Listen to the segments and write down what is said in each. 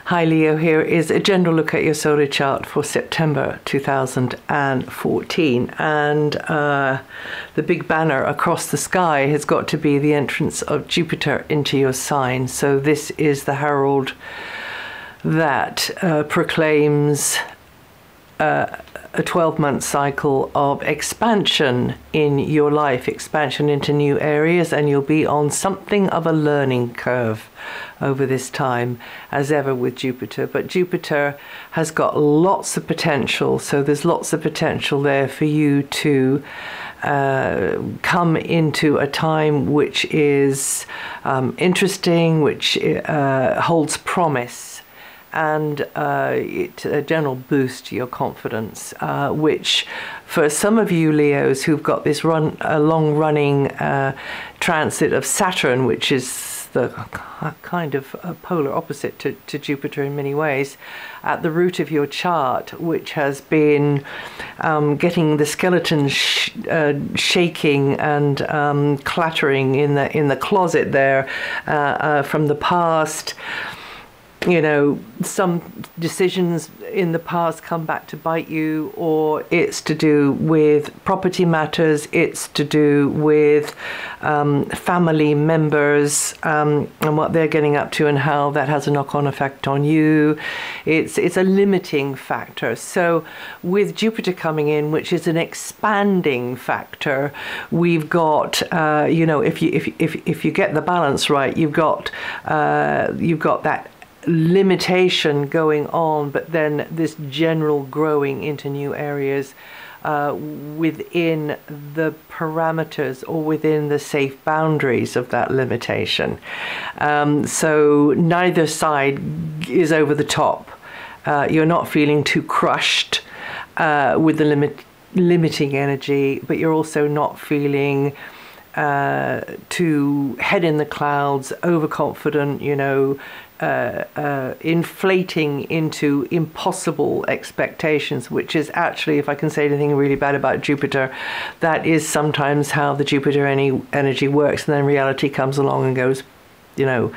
Hi Leo, here is a general look at your solar chart for September 2014, and the big banner across the sky has got to be the entrance of Jupiter into your sign. So this is the herald that proclaims a 12-month cycle of expansion in your life, expansion into new areas, and you'll be on something of a learning curve over this time, as ever with Jupiter. But Jupiter has got lots of potential, so there's lots of potential there for you to come into a time which is interesting, which holds promise, and it's a general boost to your confidence, which for some of you Leos who've got this long-running transit of Saturn, which is the kind of polar opposite to Jupiter in many ways, at the root of your chart, which has been getting the skeleton shaking and clattering in the closet there from the past. You know, some decisions in the past come back to bite you, or it's to do with property matters, it's to do with family members and what they're getting up to and how that has a knock-on effect on you. It's a limiting factor. So with Jupiter coming in, which is an expanding factor, we've got you know, if you get the balance right, you've got that limitation going on, but then this general growing into new areas within the parameters or within the safe boundaries of that limitation. So neither side is over the top. You're not feeling too crushed with the limiting energy, but you're also not feeling too head in the clouds, overconfident, you know, inflating into impossible expectations, which is actually, if I can say anything really bad about Jupiter, that is sometimes how the Jupiter energy works, and then reality comes along and goes, you know,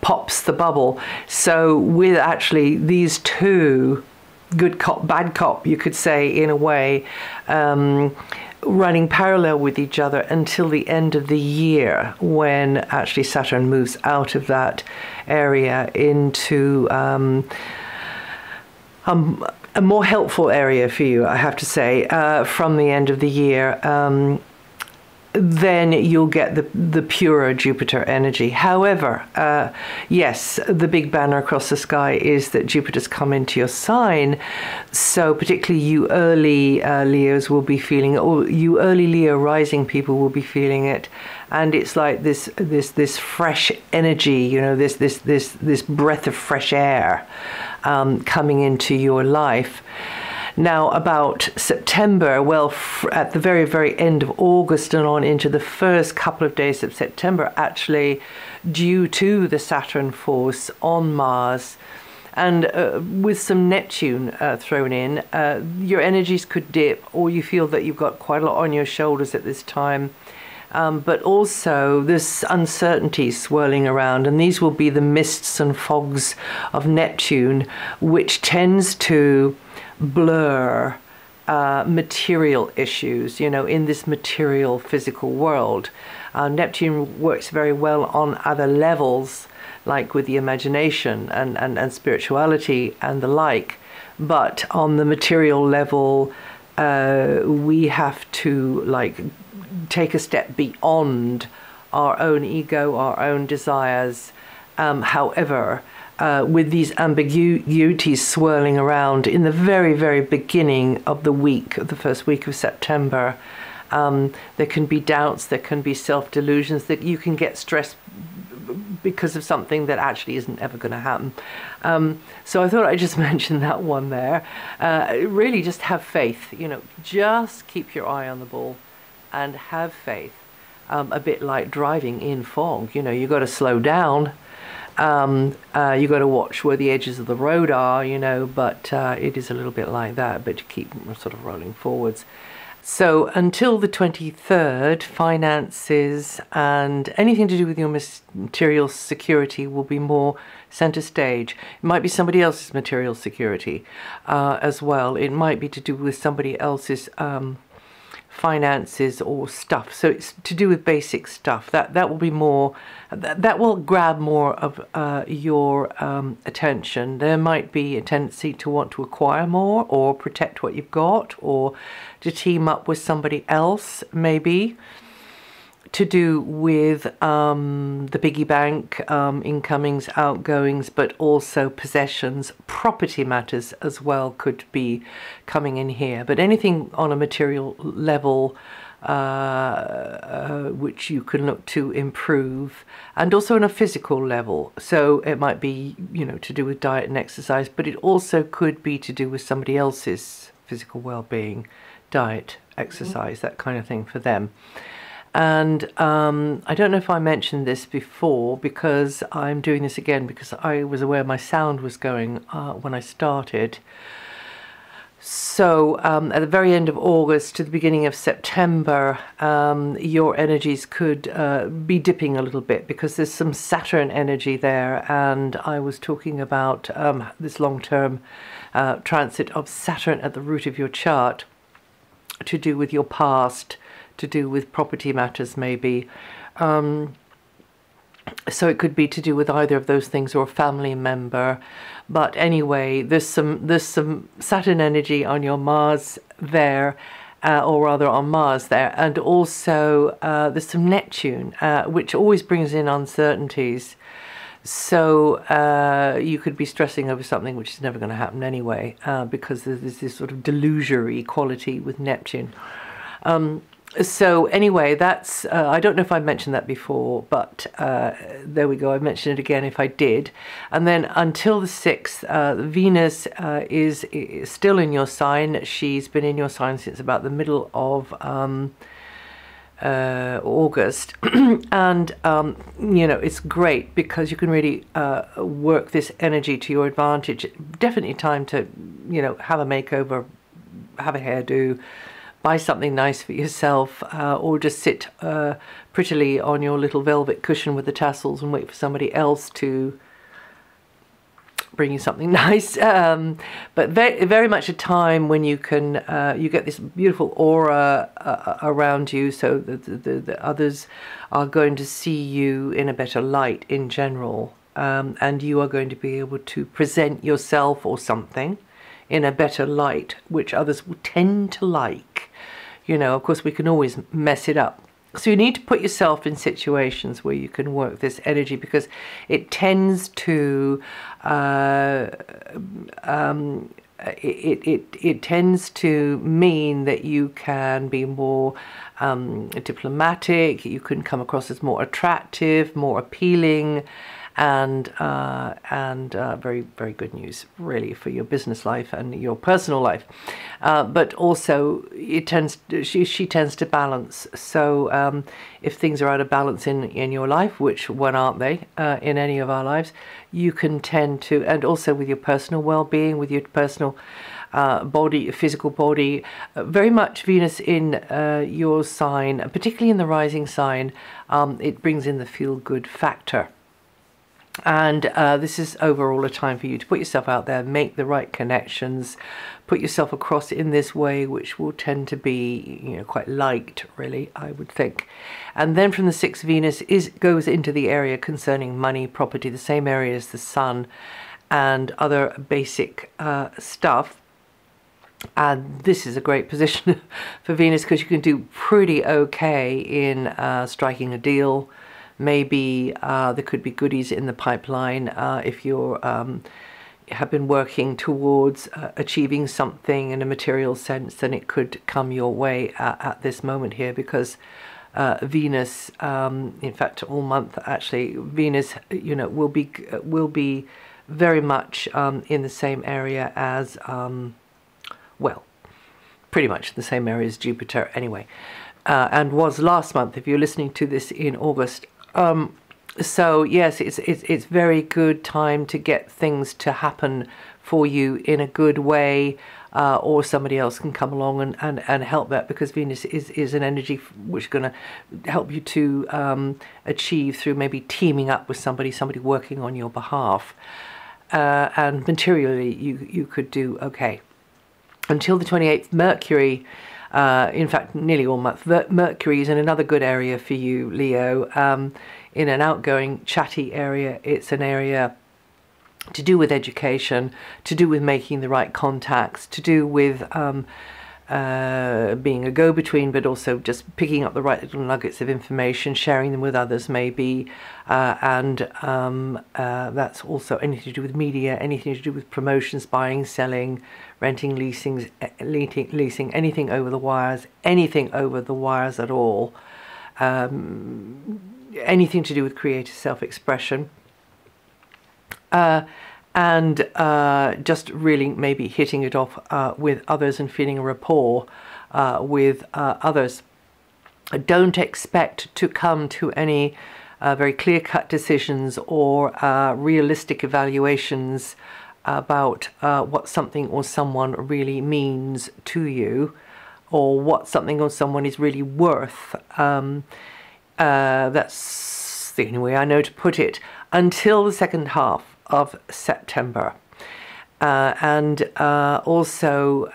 pops the bubble. So with actually these two, good cop, bad cop, you could say in a way, running parallel with each other until the end of the year, when actually Saturn moves out of that area into a more helpful area for you, I have to say, from the end of the year. Then you'll get the purer Jupiter energy. However, yes, the big banner across the sky is that Jupiter's come into your sign. So particularly you early Leos will be feeling it, or you early Leo rising people will be feeling it. And it's like this fresh energy, you know, this breath of fresh air coming into your life. Now, about September, well, at the very, very end of August and on into the first couple of days of September, actually, due to the Saturn force on Mars, and with some Neptune thrown in, your energies could dip, or you feel that you've got quite a lot on your shoulders at this time. But also there's uncertainty swirling around, and these will be the mists and fogs of Neptune, which tends to blur material issues, you know, in this material physical world. Neptune works very well on other levels, like with the imagination and spirituality and the like, but on the material level we have to like take a step beyond our own ego, our own desires. However, with these ambiguities swirling around in the very, very beginning of the week, the first week of September, there can be doubts, there can be self-delusions, that you can get stressed because of something that actually isn't ever going to happen. So I thought I'd just mention that one there. Really just have faith, you know, just keep your eye on the ball and have faith. A bit like driving in fog, you know, you got to slow down. You got to watch where the edges of the road are, you know, but it is a little bit like that, but you keep sort of rolling forwards. So until the 23rd, finances and anything to do with your material security will be more center stage. It might be somebody else's material security as well. It might be to do with somebody else's finances or stuff. So it's to do with basic stuff. That will be more, that will grab more of your attention. There might be a tendency to want to acquire more or protect what you've got, or to team up with somebody else, maybe to do with the piggy bank, incomings, outgoings, but also possessions. Property matters as well could be coming in here, but anything on a material level which you can look to improve, and also on a physical level. So it might be, you know, to do with diet and exercise, but it also could be to do with somebody else's physical well-being, diet, exercise, that kind of thing for them. And I don't know if I mentioned this before, because I'm doing this again because I was aware my sound was going when I started. So at the very end of August to the beginning of September, your energies could be dipping a little bit, because there's some Saturn energy there, and I was talking about this long-term transit of Saturn at the root of your chart, to do with your past, to do with property matters maybe. So it could be to do with either of those things or a family member. But anyway, there's some Saturn energy on your Mars there, or rather on Mars there, and also there's some Neptune, which always brings in uncertainties. So you could be stressing over something which is never going to happen anyway, because there's this sort of delusory quality with Neptune. So anyway, that's, I don't know if I mentioned that before, but there we go, I mentioned it again if I did. And then until the 6th, Venus is still in your sign. She's been in your sign since about the middle of August. And, you know, it's great because you can really work this energy to your advantage. Definitely time to, you know, have a makeover, have a hairdo, buy something nice for yourself, or just sit prettily on your little velvet cushion with the tassels and wait for somebody else to bring you something nice. But very much a time when you can, you get this beautiful aura around you, so the others are going to see you in a better light in general, and you are going to be able to present yourself or something in a better light, which others will tend to like. You know, of course, we can always mess it up. So you need to put yourself in situations where you can work this energy, because it tends to it tends to mean that you can be more diplomatic. You can come across as more attractive, more appealing, and very, very good news really for your business life and your personal life. But also it tends she tends to balance. So if things are out of balance in your life, which when aren't they in any of our lives, you can tend to, and also with your personal well-being, with your personal body, physical body, very much Venus in your sign, particularly in the rising sign, it brings in the feel-good factor. And this is overall a time for you to put yourself out there, make the right connections, put yourself across in this way, which will tend to be, you know, quite liked, really, I would think. And then from the 6th, Venus goes into the area concerning money, property, the same area as the Sun and other basic stuff. And this is a great position for Venus, because you can do pretty okay in striking a deal. Maybe there could be goodies in the pipeline if you have been working towards achieving something in a material sense. Then it could come your way at this moment here, because Venus, in fact, all month actually, Venus, you know, will be very much in the same area as, well, pretty much the same area as Jupiter anyway, and was last month if you're listening to this in August. So yes, it's very good time to get things to happen for you in a good way. or somebody else can come along and help that, because Venus is an energy which is going to help you to achieve through maybe teaming up with somebody working on your behalf. And materially, you could do okay. Until the 28th, Mercury, in fact, nearly all month, Mercury is in another good area for you, Leo, in an outgoing, chatty area. It's an area to do with education, to do with making the right contacts, to do with being a go-between, but also just picking up the right little nuggets of information, sharing them with others maybe, and that's also anything to do with media, anything to do with promotions, buying, selling, renting, leasing, anything over the wires, at all, anything to do with creative self-expression. And just really maybe hitting it off with others and feeling a rapport with others. Don't expect to come to any very clear-cut decisions or realistic evaluations about what something or someone really means to you, or what something or someone is really worth. That's the only way I know to put it, until the second half of September. Also,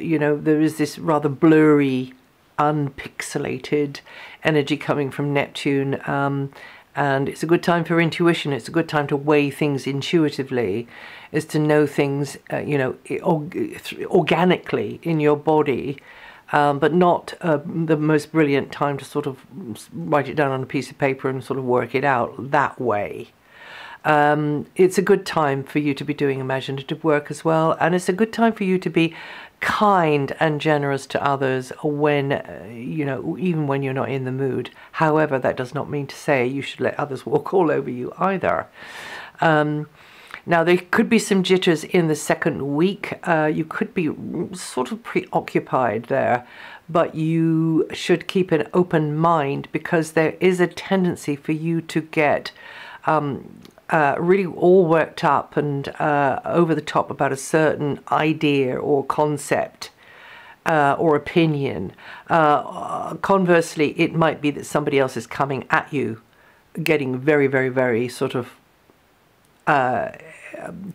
you know, there is this rather blurry, unpixelated energy coming from Neptune, and it's a good time for intuition. It's a good time to weigh things intuitively, is to know things, you know, organically in your body, but not the most brilliant time to sort of write it down on a piece of paper and sort of work it out that way. It's a good time for you to be doing imaginative work as well, and it's a good time for you to be kind and generous to others when, you know, even when you're not in the mood. However, that does not mean to say you should let others walk all over you either. Now, there could be some jitters in the second week. You could be sort of preoccupied there, but you should keep an open mind, because there is a tendency for you to get really all worked up and over the top about a certain idea or concept or opinion. Conversely, it might be that somebody else is coming at you, getting very, very, very sort of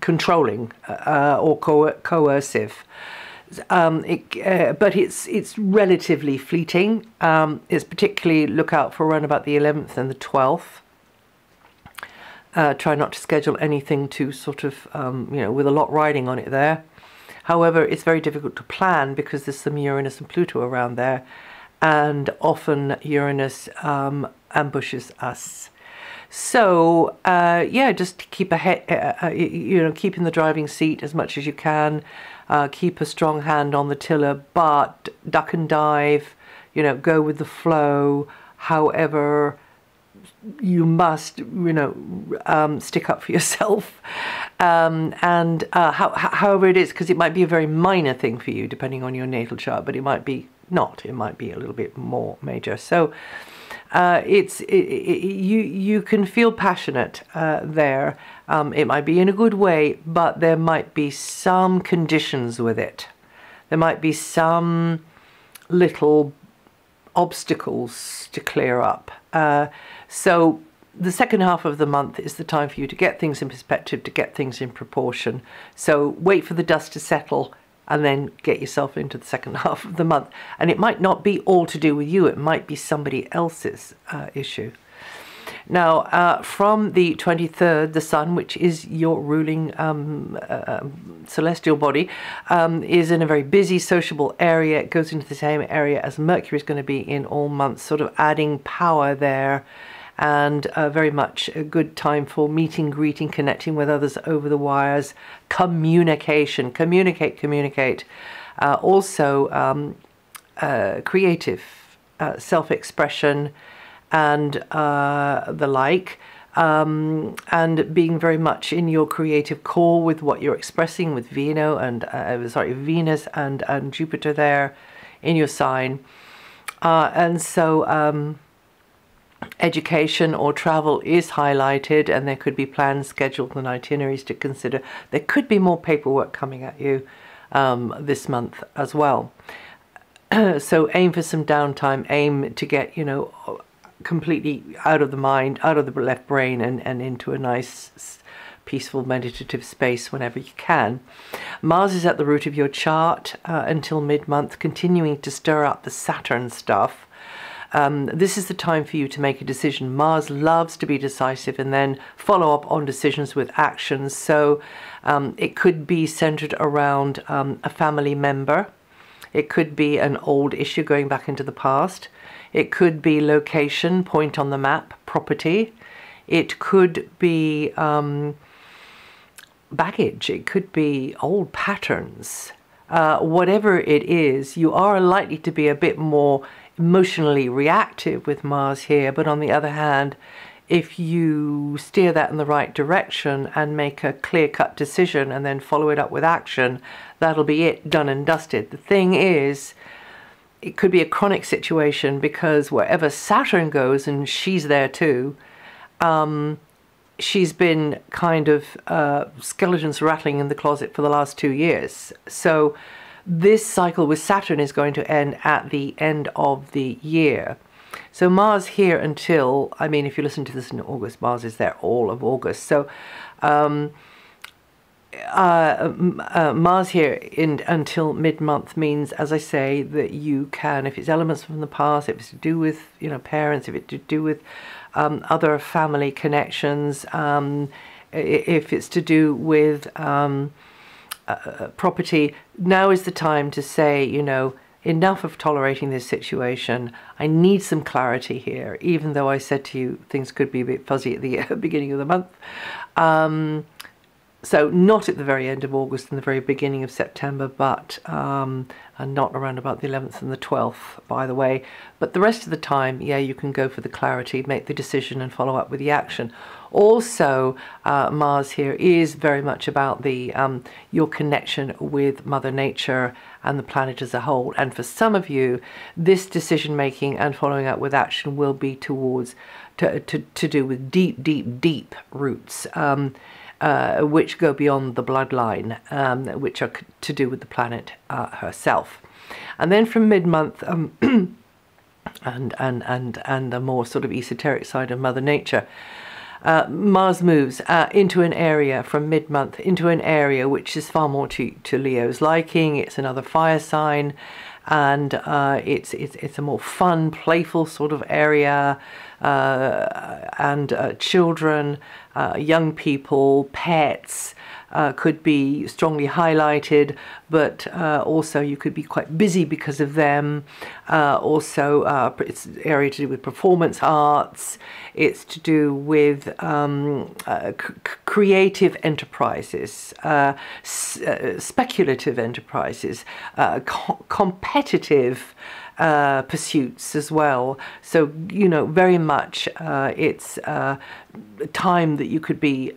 controlling or coercive. But it's relatively fleeting. It's particularly, look out for around about the 11th and the 12th. Try not to schedule anything too sort of, you know, with a lot riding on it there. However, it's very difficult to plan because there's some Uranus and Pluto around there, and often Uranus ambushes us. So, yeah, just keep ahead, you know, keep in the driving seat as much as you can. Keep a strong hand on the tiller, but duck and dive, you know, go with the flow. However, you must, you know, stick up for yourself, however it is, because it might be a very minor thing for you depending on your natal chart, but it might be not. It might be a little bit more major. So you can feel passionate there. It might be in a good way, but there might be some conditions with it. There might be some little obstacles to clear up. So the second half of the month is the time for you to get things in perspective, to get things in proportion. So wait for the dust to settle and then get yourself into the second half of the month. And it might not be all to do with you. It might be somebody else's issue. Now, from the 23rd, the Sun, which is your ruling celestial body, is in a very busy, sociable area. It goes into the same area as Mercury is going to be in all months, sort of adding power there, and very much a good time for meeting, greeting, connecting with others over the wires, communication, communicate. Also, creative self-expression, and the like, and being very much in your creative core with what you're expressing, with Venus and Jupiter there in your sign, and so education or travel is highlighted, and there could be plans, schedules, and itineraries to consider. There could be more paperwork coming at you this month as well. So aim for some downtime, aim to get, you know, completely out of the mind, out of the left brain, and into a nice peaceful meditative space whenever you can. Mars is at the root of your chart until mid-month, continuing to stir up the Saturn stuff. This is the time for you to make a decision. Mars loves to be decisive and then follow up on decisions with actions. So it could be centered around a family member. It could be an old issue going back into the past. It could be location, point on the map, property. It could be baggage. It could be old patterns. Whatever it is, you are likely to be a bit more emotionally reactive with Mars here. But on the other hand, if you steer that in the right direction and make a clear-cut decision and then follow it up with action, that'll be it, done and dusted. The thing is, it could be a chronic situation because wherever Saturn goes, and she's there too, she's been kind of skeletons rattling in the closet for the last 2 years. So this cycle with Saturn is going to end at the end of the year. So Mars here until, I mean, if you listen to this in August, Mars is there all of August. So Mars here until mid-month means, as I say, that you can, if it's elements from the past, if it's to do with, you know, parents, if it's to do with other family connections, if it's to do with property, now is the time to say, you know, enough of tolerating this situation. I need some clarity here, even though I said to you things could be a bit fuzzy at the beginning of the month. So not at the very end of August and the very beginning of September, but and not around about the 11th and the 12th, by the way. But the rest of the time, yeah, you can go for the clarity, make the decision and follow up with the action. Also, Mars here is very much about the your connection with Mother Nature and the planet as a whole. And for some of you, this decision making and following up with action will be towards to do with deep roots. Which go beyond the bloodline, which are to do with the planet herself. And then from mid-month, and the more sort of esoteric side of Mother Nature, Mars moves into an area from mid-month, into an area which is far more to Leo's liking. It's another fire sign, and it's a more fun, playful sort of area, and children, young people, pets could be strongly highlighted, but also you could be quite busy because of them. Also, it's an area to do with performance arts. It's to do with creative enterprises, speculative enterprises, competitive pursuits as well. So, you know, very much it's a time that you could be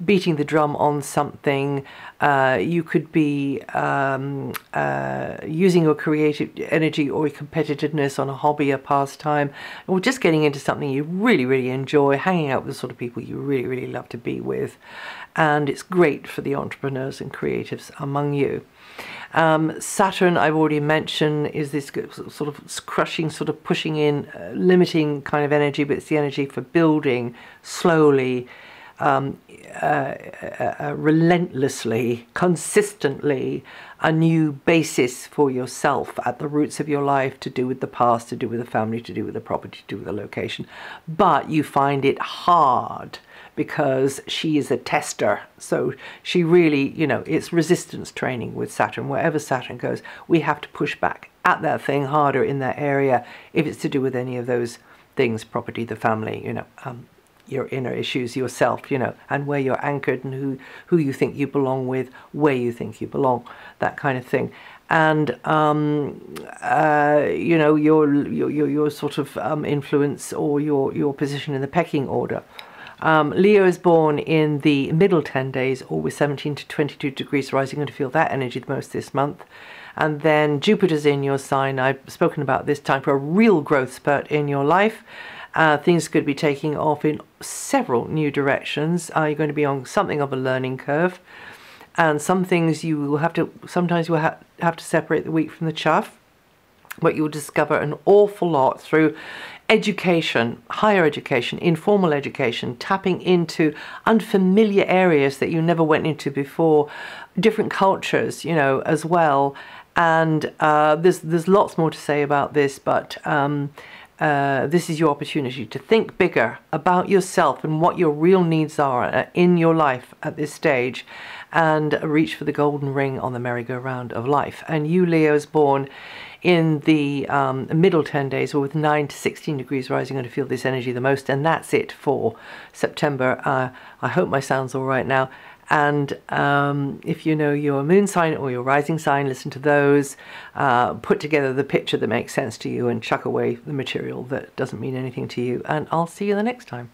beating the drum on something. You could be using your creative energy or your competitiveness on a hobby, a pastime, or just getting into something you really enjoy, hanging out with the sort of people you really love to be with. And it's great for the entrepreneurs and creatives among you. Saturn, I've already mentioned, is this sort of crushing, sort of pushing in, limiting kind of energy, but it's the energy for building slowly, relentlessly, consistently, a new basis for yourself at the roots of your life, to do with the past, to do with the family, to do with the property, to do with the location. But you find it hard because she is a tester. So she really, you know, it's resistance training with Saturn. Wherever Saturn goes, we have to push back at that thing harder in that area if it's to do with any of those things, property, the family, you know, your inner issues, yourself, you know, and where you're anchored and who you think you belong with, where you think you belong, that kind of thing. And you know, your sort of influence or your position in the pecking order. Leo is born in the middle 10 days, always 17 to 22 degrees rising. You're going to feel that energy the most this month. And then Jupiter's in your sign. I've spoken about this time for a real growth spurt in your life. Things could be taking off in several new directions. You're going to be on something of a learning curve. and some things you will have to, sometimes you will have to separate the wheat from the chaff, but you'll discover an awful lot through education, higher education, informal education, tapping into unfamiliar areas that you never went into before, different cultures, you know, as well. And there's lots more to say about this, but this is your opportunity to think bigger about yourself and what your real needs are in your life at this stage, and reach for the golden ring on the merry-go-round of life. And you, Leos, born in the middle 10 days, or with 9 to 16 degrees rising, going to feel this energy the most. And that's it for September. I hope my sound's all right now. And if you know your moon sign or your rising sign, listen to those, put together the picture that makes sense to you, and chuck away the material that doesn't mean anything to you. And I'll see you the next time.